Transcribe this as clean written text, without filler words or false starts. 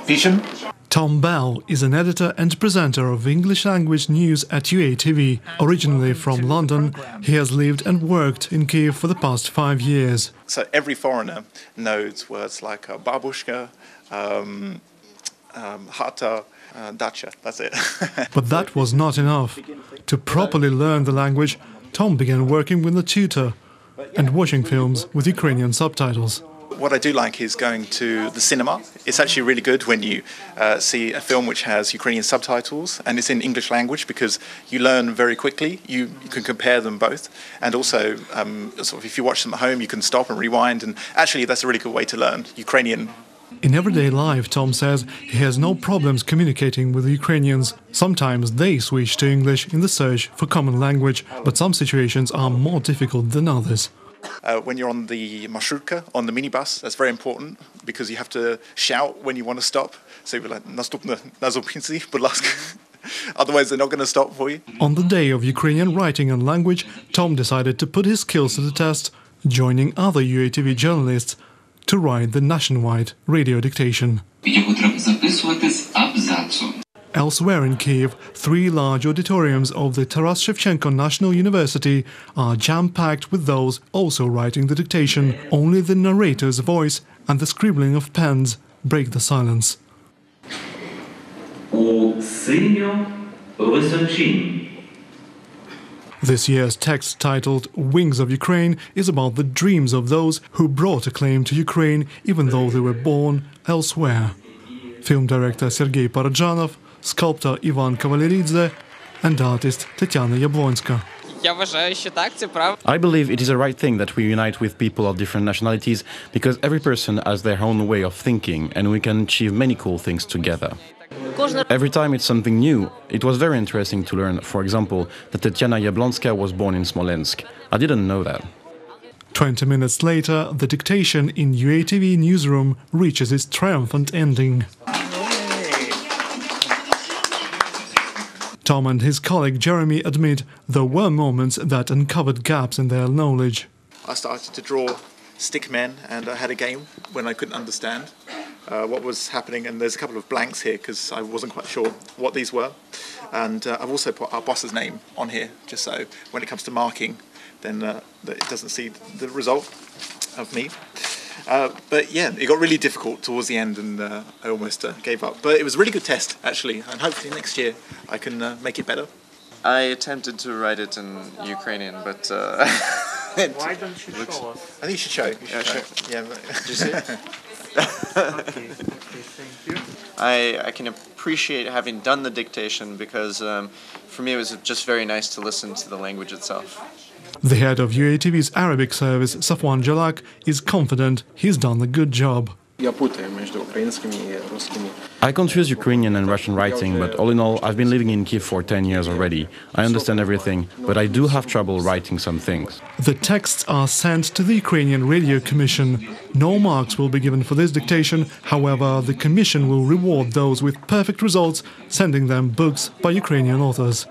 Vision. Tom Bell is an editor and presenter of English language news at UATV. Originally from London, he has lived and worked in Kyiv for the past 5 years. So every foreigner knows words like babushka, hata, dacha, that's it. But that was not enough. To properly learn the language, Tom began working with a tutor and watching films with Ukrainian subtitles. What I do like is going to the cinema. It's actually really good when you see a film which has Ukrainian subtitles and it's in English language, because you learn very quickly. You can compare them both, and also sort of if you watch them at home, you can stop and rewind. And actually, that's a really good way to learn Ukrainian. In everyday life, Tom says he has no problems communicating with the Ukrainians. Sometimes they switch to English in the search for common language, but some situations are more difficult than others. When you're on the marshrutka, on the minibus, that's very important, because you have to shout when you want to stop. So you're like, "Наступна на зупинці, будь ласка." Otherwise, they're not going to stop for you. On the day of Ukrainian Writing and Language, Tom decided to put his skills to the test, joining other UATV journalists to write the nationwide radio dictation. Elsewhere in Kyiv, 3 large auditoriums of the Taras Shevchenko National University are jam-packed with those also writing the dictation. Only the narrator's voice and the scribbling of pens break the silence. This year's text, titled Wings of Ukraine, is about the dreams of those who brought acclaim to Ukraine even though they were born elsewhere. Film director Sergei Parajanov, sculptor Ivan Kavaleridze and artist Tetiana Yablonska. I believe it is the right thing that we unite with people of different nationalities, because every person has their own way of thinking and we can achieve many cool things together. Every time it's something new. It was very interesting to learn, for example, that Tetiana Yablonska was born in Smolensk. I didn't know that. 20 minutes later, the dictation in UATV newsroom reaches its triumphant ending. Tom and his colleague Jeremy admit there were moments that uncovered gaps in their knowledge. I started to draw stick men, and I had a game when I couldn't understand what was happening, and there's a couple of blanks here because I wasn't quite sure what these were. And I've also put our boss's name on here, just so when it comes to marking, then it doesn't see the result of me. But yeah, it got really difficult towards the end, and I almost gave up. But it was a really good test, actually, and hopefully next year I can make it better. I attempted to write it in Ukrainian, but... Why don't you show us? I think you should show. Sure. Yeah, Did you see it? Okay, thank you. I can appreciate having done the dictation, because for me it was just very nice to listen to the language itself. The head of UATV's Arabic service, Safwan Jalak, is confident he's done a good job. I confuse Ukrainian and Russian writing, but all in all, I've been living in Kyiv for 10 years already. I understand everything, but I do have trouble writing some things. The texts are sent to the Ukrainian Radio Commission. No marks will be given for this dictation. However, the Commission will reward those with perfect results, sending them books by Ukrainian authors.